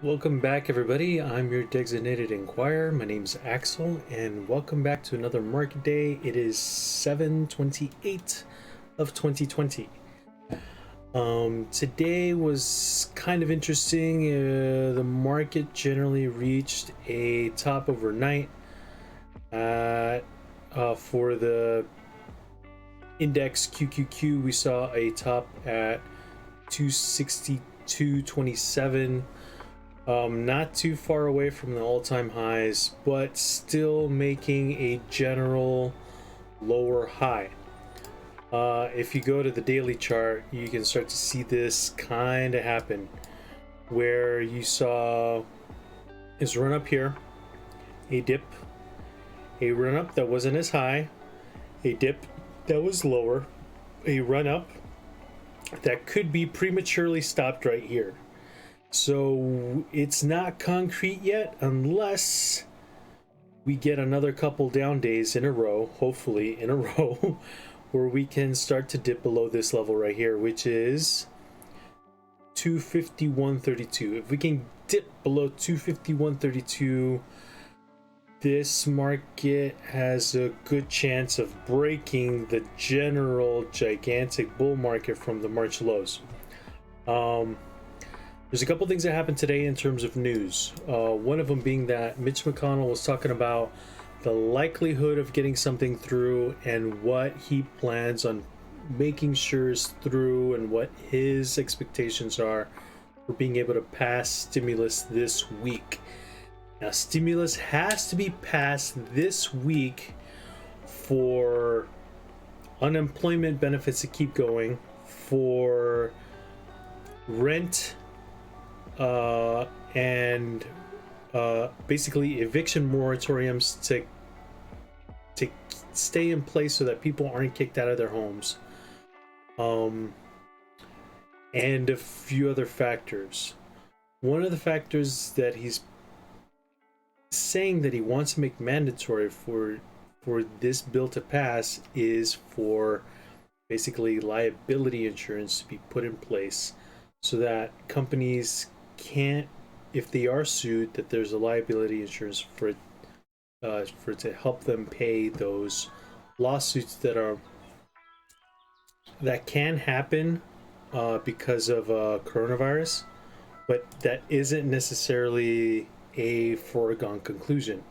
Welcome back, everybody. I'm your designated Inquirer. My name's Axel, and welcome back to another market day. It is 7/28 of 2020. Today was kind of interesting. The market generally reached a top overnight. For the index QQQ, we saw a top at 262.27. Not too far away from the all-time highs, but still making a general lower high. If you go to the daily chart, you can start to see this kind of happen, where you saw his run up here, a dip, a run up that wasn't as high, a dip that was lower, a run up that could be prematurely stopped right here. So it's not concrete yet unless we get another couple down days in a row, hopefully in a row, where we can start to dip below this level right here, which is 251.32. If we can dip below 251.32, this market has a good chance of breaking the general gigantic bull market from the March lows. There's a couple things that happened today in terms of news. One of them being that Mitch McConnell was talking about the likelihood of getting something through and what he plans on making sure is through and what his expectations are for being able to pass stimulus this week. Now, stimulus has to be passed this week for unemployment benefits to keep going, for rent and basically eviction moratoriums to stay in place so that people aren't kicked out of their homes, and a few other factors. One of the factors that he's saying that he wants to make mandatory for this bill to pass is for basically liability insurance to be put in place so that companies can't, if they are sued, that there's a liability insurance for it to help them pay those lawsuits that can happen because of coronavirus, but that isn't necessarily a foregone conclusion.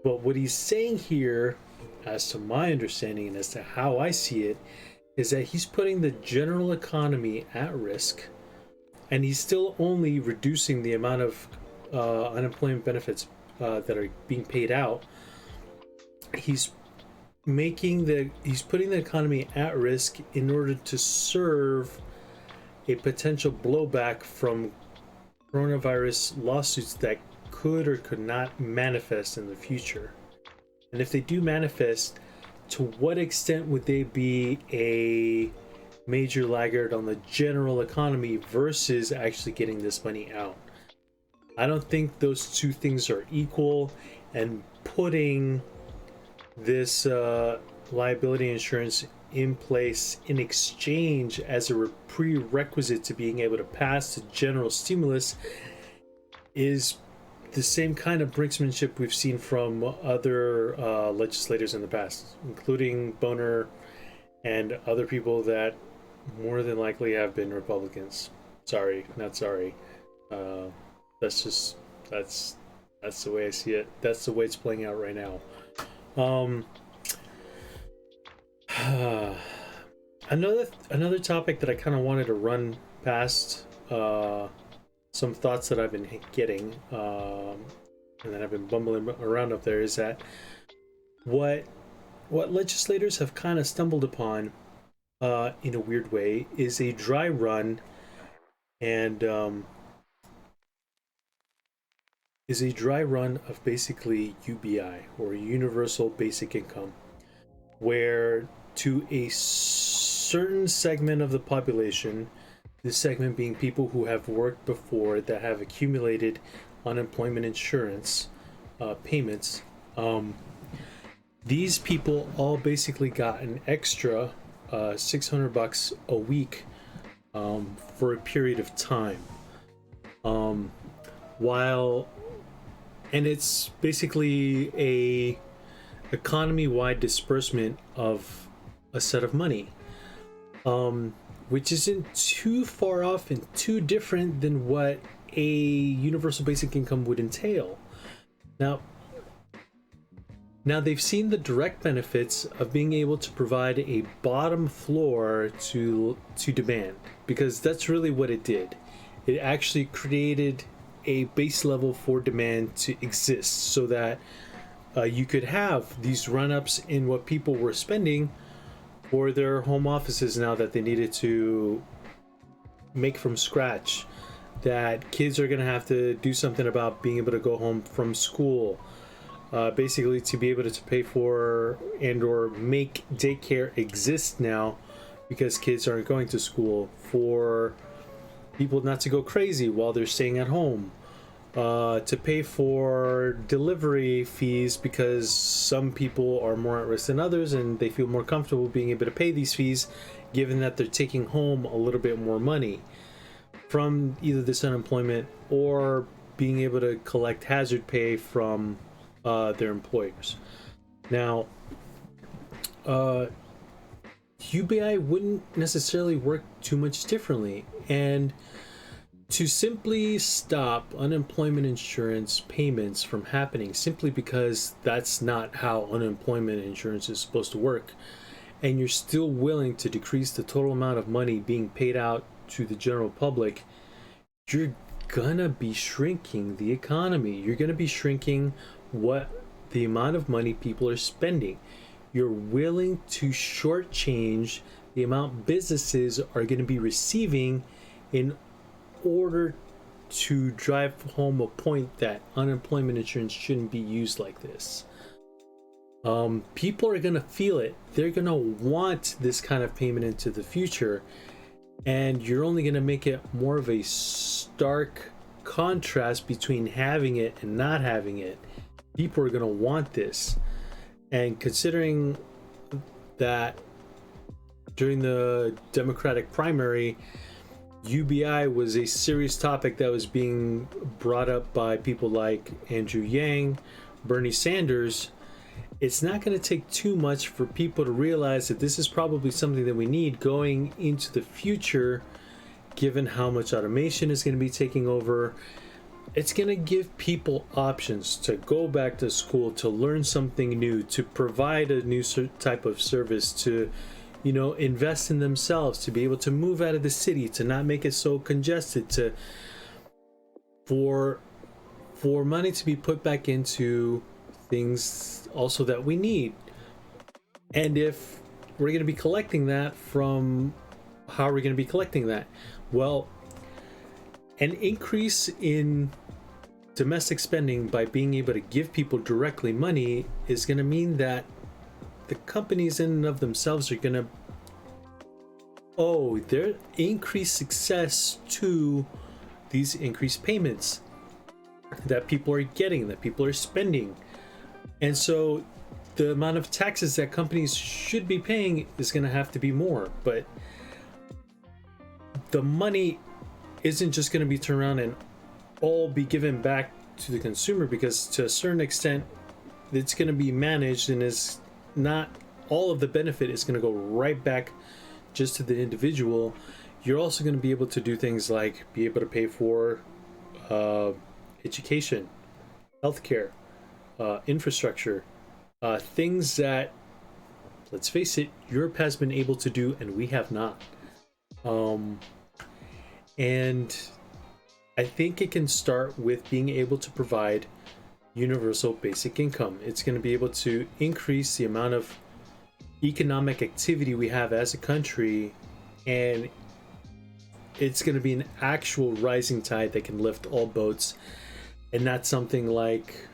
But what he's saying here, as to my understanding and as to how I see it, is that he's putting the general economy at risk, and he's still only reducing the amount of unemployment benefits that are being paid out. He's putting the economy at risk in order to serve a potential blowback from coronavirus lawsuits that could or could not manifest in the future. And if they do manifest, to what extent would they be a major laggard on the general economy versus actually getting this money out? I don't think those two things are equal, and putting this liability insurance in place in exchange as a prerequisite to being able to pass the general stimulus is the same kind of brinksmanship we've seen from other legislators in the past, including Boner and other people that more than likely have been Republicans. Sorry, not sorry. That's the way I see it. That's the way it's playing out right now. Another topic that I kind of wanted to run past, some thoughts that I've been getting, and that I've been bumbling around up there, is that what legislators have kind of stumbled upon in a weird way is a dry run, and of basically UBI, or Universal Basic Income, where to a certain segment of the population, this segment being people who have worked before that have accumulated unemployment insurance payments, these people all basically got an extra $600 a week for a period of time. and it's basically a economy-wide disbursement of a set of money, which isn't too far off and too different than what a universal basic income would entail. Now they've seen the direct benefits of being able to provide a bottom floor to demand, because that's really what it did. It actually created a base level for demand to exist, so that you could have these run-ups in what people were spending for their home offices now that they needed to make from scratch, that kids are going to have to do something about being able to go home from school, basically to be able to pay for and or make daycare exist now because kids aren't going to school, for people not to go crazy while they're staying at home, to pay for delivery fees because some people are more at risk than others and they feel more comfortable being able to pay these fees given that they're taking home a little bit more money from either this unemployment or being able to collect hazard pay from their employers. Now, UBI wouldn't necessarily work too much differently, and to simply stop unemployment insurance payments from happening simply because that's not how unemployment insurance is supposed to work, and you're still willing to decrease the total amount of money being paid out to the general public, you're gonna be shrinking the economy. You're gonna be shrinking the amount of money people are spending. You're willing to shortchange the amount businesses are going to be receiving in order to drive home a point that unemployment insurance shouldn't be used like this. People are going to feel it. They're going to want this kind of payment into the future, and you're only going to make it more of a stark contrast between having it and not having it. People are going to want this. And considering that during the Democratic primary, UBI was a serious topic that was being brought up by people like Andrew Yang, Bernie Sanders, it's not going to take too much for people to realize that this is probably something that we need going into the future, given how much automation is going to be taking over. It's going to give people options to go back to school, to learn something new, to provide a new type of service, to, invest in themselves, to be able to move out of the city, to not make it so congested, for money to be put back into things also that we need. And if we're going to be collecting that from, how are we going to be collecting that? Well, an increase in domestic spending by being able to give people directly money is going to mean that the companies in and of themselves are going to owe their increased success to these increased payments that people are getting, that people are spending. And so the amount of taxes that companies should be paying is going to have to be more. But the money isn't just going to be turned around and all be given back to the consumer, because to a certain extent it's going to be managed, and is not all of the benefit is going to go right back just to the individual. You're also going to be able to do things like be able to pay for education, healthcare, infrastructure, things that, let's face it, Europe has been able to do and we have not. And I think it can start with being able to provide universal basic income. It's going to be able to increase the amount of economic activity we have as a country, and it's going to be an actual rising tide that can lift all boats, and not something like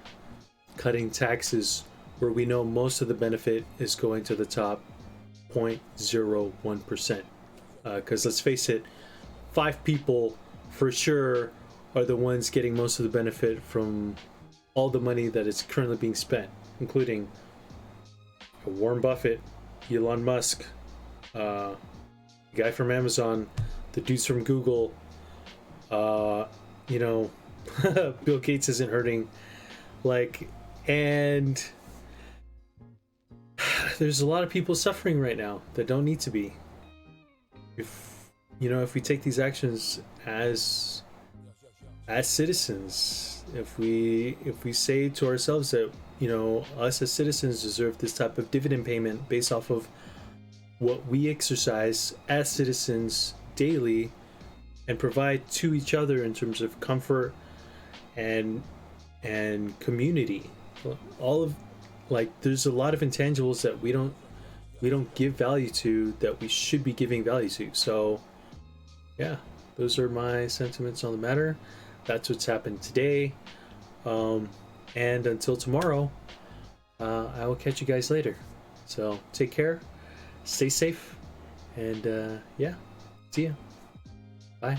cutting taxes where we know most of the benefit is going to the top 0.01%. Because let's face it, 5 people for sure are the ones getting most of the benefit from all the money that is currently being spent, including Warren Buffett, Elon Musk, the guy from Amazon, the dudes from Google, Bill Gates isn't hurting. Like, and there's a lot of people suffering right now that don't need to be. If we take these actions as citizens, if we say to ourselves that us as citizens deserve this type of dividend payment based off of what we exercise as citizens daily and provide to each other in terms of comfort and community, all of, like, there's a lot of intangibles that we don't give value to that we should be giving value to. So yeah, those are my sentiments on the matter. That's what's happened today. And until tomorrow, I will catch you guys later. So take care, stay safe, and yeah, see ya. Bye.